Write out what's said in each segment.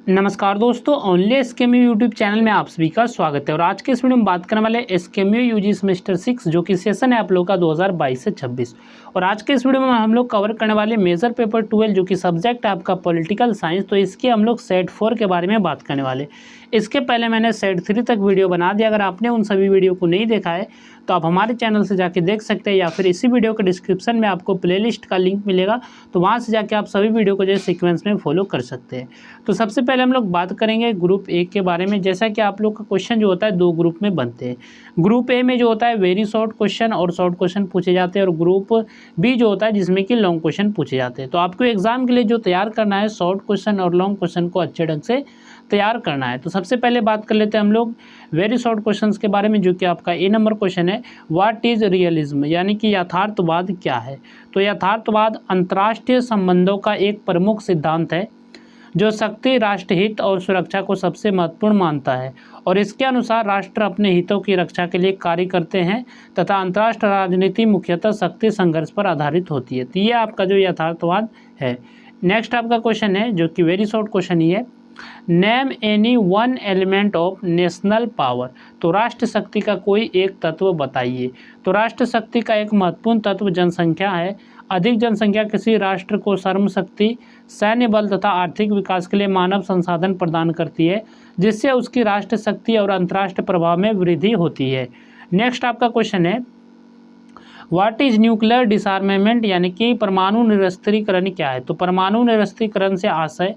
नमस्कार दोस्तों, only एसकेएमयू YouTube channel में आप सभी का स्वागत है। और आज के इस वीडियो में बात करने वाले एसकेएमयू यूजी सेमेस्टर 6 जो कि सेशन है आप लोग का 2022 से 26। और आज के इस वीडियो में हम लोग कवर करने वाले मेजर पेपर 12 जो कि सब्जेक्ट है आपका पॉलिटिकल साइंस। तो इसके हम लोग सेट 4 के बारे में बात करने वाले। इसके पहले मैंने सेट 3 तक वीडियो बना दिया। अगर आपने उन सभी वीडियो को नहीं देखा है तो आप हमारे चैनल से जाके देख सकते हैं, या फिर इसी वीडियो के डिस्क्रिप्शन में आपको प्लेलिस्ट का लिंक मिलेगा, तो वहाँ से जाके आप सभी वीडियो को जो है सीक्वेंस में फॉलो कर सकते हैं। तो सबसे पहले हम लोग बात करेंगे ग्रुप ए के बारे में। जैसा कि आप लोग का क्वेश्चन जो होता है दो ग्रुप में बनते हैं। ग्रुप ए में जो होता है वेरी शॉर्ट क्वेश्चन और शॉर्ट क्वेश्चन पूछे जाते हैं, और ग्रुप बी जो होता है जिसमें कि लॉन्ग क्वेश्चन पूछे जाते हैं। तो आपको एग्जाम के लिए जो तैयार करना है, शॉर्ट क्वेश्चन और लॉन्ग क्वेश्चन को अच्छे ढंग से तैयार करना है। तो सबसे पहले बात कर लेते हैं हम लोग वेरी शॉर्ट क्वेश्चंस के बारे में, जो कि आपका ए नंबर क्वेश्चन है, व्हाट इज रियलिज्म, यानी कि यथार्थवाद क्या है। तो यथार्थवाद अंतर्राष्ट्रीय संबंधों का एक प्रमुख सिद्धांत है जो शक्ति, राष्ट्रहित और सुरक्षा को सबसे महत्वपूर्ण मानता है, और इसके अनुसार राष्ट्र अपने हितों की रक्षा के लिए कार्य करते हैं तथा अंतर्राष्ट्रीय राजनीति मुख्यतः शक्ति संघर्ष पर आधारित होती है। तो ये आपका जो यथार्थवाद है। नेक्स्ट आपका क्वेश्चन है जो कि वेरी शॉर्ट क्वेश्चन ही है, name any one element of national power. तो राष्ट्र शक्ति का कोई एक तत्व बताइए। तो राष्ट्र शक्ति का एक महत्वपूर्ण तत्व जनसंख्या है। अधिक जनसंख्या किसी राष्ट्र को श्रम शक्ति, सैन्य बल तथा आर्थिक विकास के लिए मानव संसाधन प्रदान करती है, जिससे उसकी राष्ट्र शक्ति और अंतर्राष्ट्रीय प्रभाव में वृद्धि होती है। नेक्स्ट आपका क्वेश्चन है, व्हाट इज न्यूक्लियर डिसआर्मामेंट, यानी कि परमाणु निरस्त्रीकरण क्या है। तो परमाणु निरस्त्रीकरण से आशय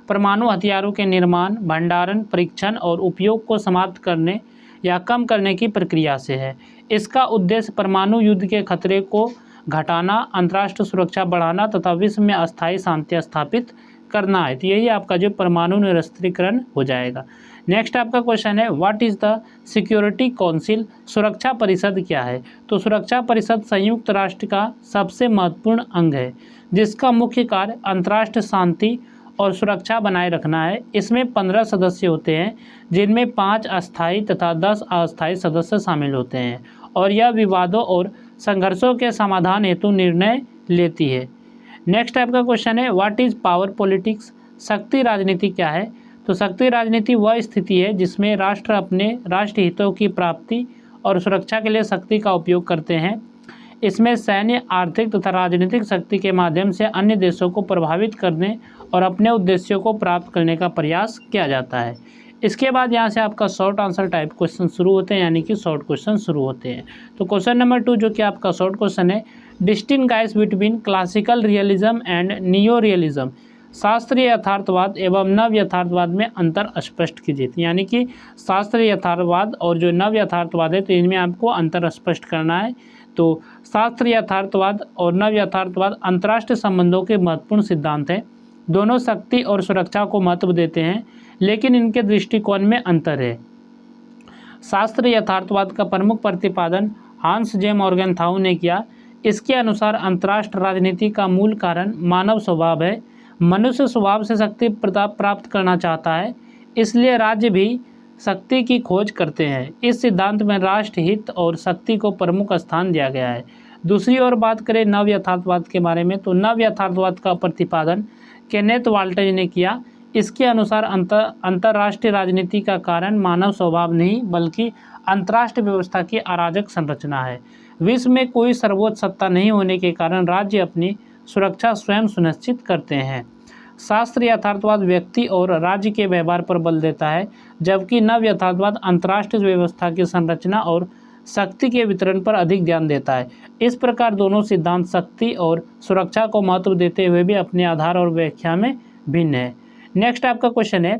परमाणु हथियारों के निर्माण, भंडारण, परीक्षण और उपयोग को समाप्त करने या कम करने की प्रक्रिया से है। इसका उद्देश्य परमाणु युद्ध के खतरे को घटाना, अंतर्राष्ट्रीय सुरक्षा बढ़ाना तथा विश्व में अस्थायी शांति स्थापित करना है। तो यही आपका जो परमाणु निरस्त्रीकरण हो जाएगा। नेक्स्ट आपका क्वेश्चन है, what is the security council, सुरक्षा परिषद क्या है। तो सुरक्षा परिषद संयुक्त राष्ट्र का सबसे महत्वपूर्ण अंग है, जिसका मुख्य कार्य अंतर्राष्ट्रीय शांति और सुरक्षा बनाए रखना है। इसमें 15 सदस्य होते हैं, जिनमें 5 अस्थायी तथा 10 अस्थायी सदस्य शामिल होते हैं, और यह विवादों और संघर्षों के समाधान हेतु निर्णय लेती है। नेक्स्ट आपका क्वेश्चन है, व्हाट इज पावर पॉलिटिक्स, शक्ति राजनीति क्या है। तो शक्ति राजनीति वह स्थिति है जिसमें राष्ट्र अपने राष्ट्रीय हितों की प्राप्ति और सुरक्षा के लिए शक्ति का उपयोग करते हैं। इसमें सैन्य, आर्थिक तथा राजनीतिक शक्ति के माध्यम से अन्य देशों को प्रभावित करने और अपने उद्देश्यों को प्राप्त करने का प्रयास किया जाता है। इसके बाद यहाँ से आपका शॉर्ट आंसर टाइप क्वेश्चन शुरू होते हैं, यानी कि शॉर्ट क्वेश्चन शुरू होते हैं। तो क्वेश्चन नंबर 2 जो कि आपका शॉर्ट क्वेश्चन है, distinguish between classical realism and neo realism, शास्त्रीय यथार्थवाद एवं नव यथार्थवाद में अंतर स्पष्ट कीजिए। यानी कि शास्त्रीय यथार्थवाद और जो नव यथार्थवाद है, तो इनमें आपको अंतर स्पष्ट करना है। तो शास्त्रीय यथार्थवाद और नव यथार्थवाद अंतर्राष्ट्रीय संबंधों के महत्वपूर्ण सिद्धांत हैं। दोनों शक्ति और सुरक्षा को महत्व देते हैं, लेकिन इनके दृष्टिकोण में अंतर है। शास्त्रीय यथार्थवाद का प्रमुख प्रतिपादन हांस जे मॉर्गनथाउ ने किया। इसके अनुसार अंतर्राष्ट्रीय राजनीति का मूल कारण मानव स्वभाव है। मनुष्य स्वभाव से शक्ति प्राप्त करना चाहता है, इसलिए राज्य भी शक्ति की खोज करते हैं। इस सिद्धांत में राष्ट्र हित और शक्ति को प्रमुख स्थान दिया गया है। दूसरी ओर बात करें नव यथार्थवाद के बारे में, तो नव यथार्थवाद का प्रतिपादन केनेथ वाल्टेज ने किया। इसके अनुसार अंतर्राष्ट्रीय राजनीति का कारण मानव स्वभाव नहीं, बल्कि अंतर्राष्ट्रीय व्यवस्था की अराजक संरचना है। विश्व में कोई सर्वोच्च सत्ता नहीं होने के कारण राज्य अपनी सुरक्षा स्वयं सुनिश्चित करते हैं। शास्त्रीय यथार्थवाद व्यक्ति और राज्य के व्यवहार पर बल देता है, जबकि नव यथार्थवाद अंतर्राष्ट्रीय व्यवस्था की संरचना और शक्ति के वितरण पर अधिक ध्यान देता है। इस प्रकार दोनों सिद्धांत शक्ति और सुरक्षा को महत्व देते हुए भी अपने आधार और व्याख्या में भिन्न है। नेक्स्ट आपका क्वेश्चन है,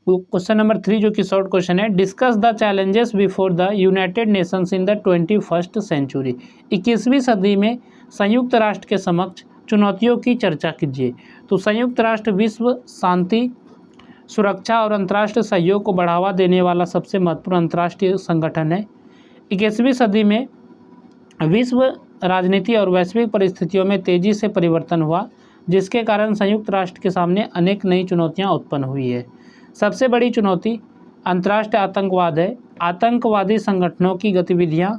क्वेश्चन नंबर 3 जो कि शॉर्ट क्वेश्चन है, discuss the challenges before the United Nations in the 21st century. 21वीं सदी में संयुक्त राष्ट्र के समक्ष चुनौतियों की चर्चा कीजिए। तो संयुक्त राष्ट्र विश्व शांति, सुरक्षा और अंतर्राष्ट्रीय सहयोग को बढ़ावा देने वाला सबसे महत्वपूर्ण अंतर्राष्ट्रीय संगठन है। 21वीं सदी में विश्व राजनीति और वैश्विक परिस्थितियों में तेजी से परिवर्तन हुआ, जिसके कारण संयुक्त राष्ट्र के सामने अनेक नई चुनौतियां उत्पन्न हुई है। सबसे बड़ी चुनौती अंतर्राष्ट्रीय आतंकवाद है। आतंकवादी संगठनों की गतिविधियां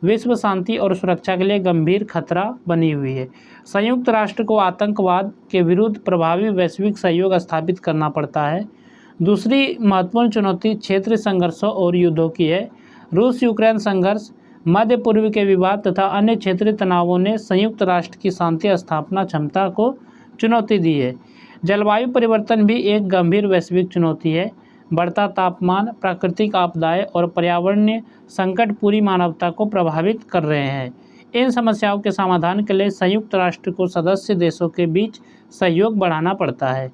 विश्व शांति और सुरक्षा के लिए गंभीर खतरा बनी हुई है। संयुक्त राष्ट्र को आतंकवाद के विरुद्ध प्रभावी वैश्विक सहयोग स्थापित करना पड़ता है। दूसरी महत्वपूर्ण चुनौती क्षेत्रीय संघर्षों और युद्धों की है। रूस यूक्रेन संघर्ष, मध्य पूर्व के विवाद तथा अन्य क्षेत्रीय तनावों ने संयुक्त राष्ट्र की शांति स्थापना क्षमता को चुनौती दी है। जलवायु परिवर्तन भी एक गंभीर वैश्विक चुनौती है। बढ़ता तापमान, प्राकृतिक आपदाएं और पर्यावरणीय संकट पूरी मानवता को प्रभावित कर रहे हैं। इन समस्याओं के समाधान के लिए संयुक्त राष्ट्र को सदस्य देशों के बीच सहयोग बढ़ाना पड़ता है।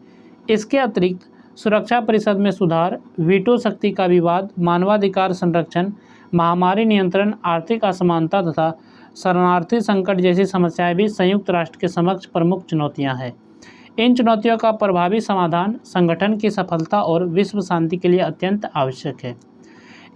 इसके अतिरिक्त सुरक्षा परिषद में सुधार, वीटो शक्ति का विवाद, मानवाधिकार संरक्षण, महामारी नियंत्रण, आर्थिक असमानता तथा शरणार्थी संकट जैसी समस्याएं भी संयुक्त राष्ट्र के समक्ष प्रमुख चुनौतियां हैं। इन चुनौतियों का प्रभावी समाधान संगठन की सफलता और विश्व शांति के लिए अत्यंत आवश्यक है।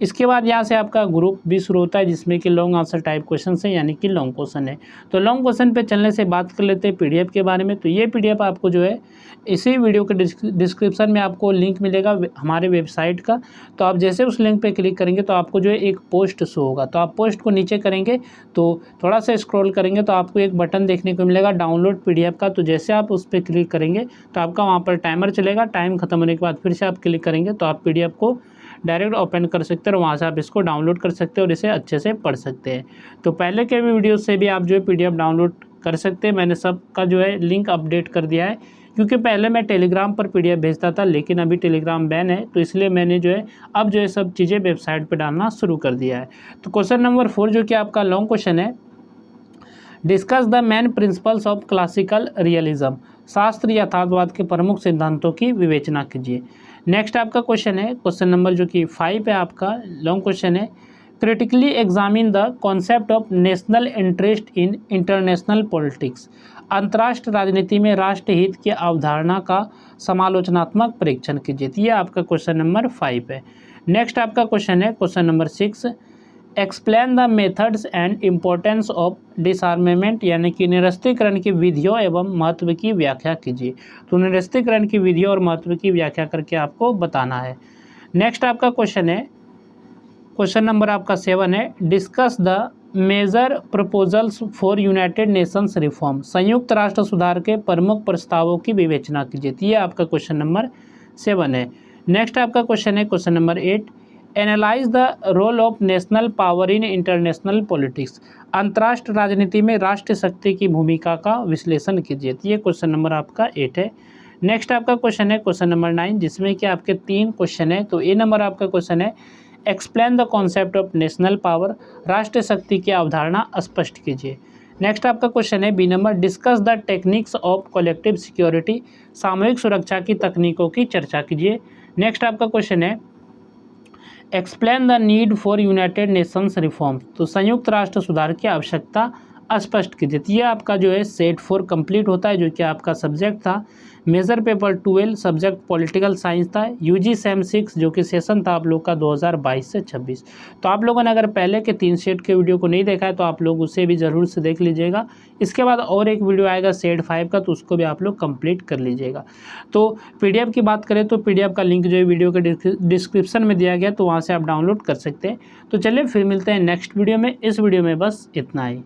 इसके बाद यहाँ से आपका ग्रुप भी शुरू होता है, जिसमें कि लॉन्ग आंसर टाइप क्वेश्चन है, यानी कि लॉन्ग क्वेश्चन है। तो लॉन्ग क्वेश्चन पे चलने से बात कर लेते हैं पीडीएफ के बारे में। तो ये पीडीएफ आपको जो है इसी वीडियो के डिस्क्रिप्शन में आपको लिंक मिलेगा हमारे वेबसाइट का। तो आप जैसे उस लिंक पे क्लिक करेंगे तो आपको जो है एक पोस्ट शो होगा। तो आप पोस्ट को नीचे करेंगे तो थोड़ा सा स्क्रॉल करेंगे तो आपको एक बटन देखने को मिलेगा डाउनलोड पीडीएफ का। तो जैसे आप उस पर क्लिक करेंगे तो आपका वहाँ पर टाइमर चलेगा। टाइम खत्म होने के बाद फिर से आप क्लिक करेंगे तो आप पीडीएफ को डायरेक्ट ओपन कर सकते हैं और वहाँ से आप इसको डाउनलोड कर सकते हैं और इसे अच्छे से पढ़ सकते हैं। तो पहले के भी वीडियो से भी आप जो है पीडीएफ डाउनलोड कर सकते हैं। मैंने सबका जो है लिंक अपडेट कर दिया है, क्योंकि पहले मैं टेलीग्राम पर पीडीएफ भेजता था, लेकिन अभी टेलीग्राम बैन है, तो इसलिए मैंने जो है अब जो है सब चीज़ें वेबसाइट पर डालना शुरू कर दिया है। तो क्वेश्चन नंबर 4 जो कि आपका लॉन्ग क्वेश्चन है, discuss the main principles of classical realism, शास्त्रीय यथार्थवाद के प्रमुख सिद्धांतों की विवेचना कीजिए। नेक्स्ट आपका क्वेश्चन है, क्वेश्चन नंबर जो कि 5 है आपका, लॉन्ग क्वेश्चन है, critically examine the concept of national interest in international politics, अंतर्राष्ट्रीय राजनीति में राष्ट्र हित की अवधारणा का समालोचनात्मक परीक्षण कीजिए। ये आपका क्वेश्चन नंबर 5 है। नेक्स्ट आपका क्वेश्चन है, question number 6, explain the methods and importance of disarmament, यानी कि निरस्त्रीकरण की विधियों एवं महत्व की व्याख्या कीजिए। तो निरस्त्रीकरण की विधियों और महत्व की व्याख्या करके आपको बताना है। नेक्स्ट आपका क्वेश्चन है, क्वेश्चन नंबर आपका 7 है, discuss the major proposals for United Nations reform, संयुक्त राष्ट्र सुधार के प्रमुख प्रस्तावों की विवेचना कीजिए। तो ये आपका क्वेश्चन नंबर 7 है। नेक्स्ट आपका क्वेश्चन है, question number 8, analyse the role of national power in international politics, अंतर्राष्ट्रीय राजनीति में राष्ट्र शक्ति की भूमिका का विश्लेषण कीजिए। तो ये क्वेश्चन नंबर आपका 8 है। नेक्स्ट आपका क्वेश्चन है, क्वेश्चन नंबर 9, जिसमें कि आपके 3 क्वेश्चन है। तो ए नंबर आपका क्वेश्चन है, explain the concept of national power, राष्ट्र शक्ति की अवधारणा स्पष्ट कीजिए। नेक्स्ट आपका क्वेश्चन है, B number, discuss the techniques of collective security, सामूहिक सुरक्षा की तकनीकों की चर्चा कीजिए। नेक्स्ट आपका क्वेश्चन है, explain the need for United Nations reform, तो संयुक्त राष्ट्र सुधार की आवश्यकता स्पष्ट कीजिए। ये आपका जो है सेट 4 कंप्लीट होता है, जो कि आपका सब्जेक्ट था major paper 12, subject political science था, यूजी सेम 6, जो कि सेशन था आप लोग का 2022 से 26। तो आप लोगों ने अगर पहले के 3 सेट के वीडियो को नहीं देखा है तो आप लोग उसे भी ज़रूर से देख लीजिएगा। इसके बाद और एक वीडियो आएगा सेट 5 का, तो उसको भी आप लोग कंप्लीट कर लीजिएगा। तो पीडीएफ की बात करें तो पीडीएफ का लिंक जो है वीडियो के डिस्क्रिप्शन में दिया गया, तो वहाँ से आप डाउनलोड कर सकते हैं। तो चलिए फिर मिलते हैं नेक्स्ट वीडियो में। इस वीडियो में बस इतना ही।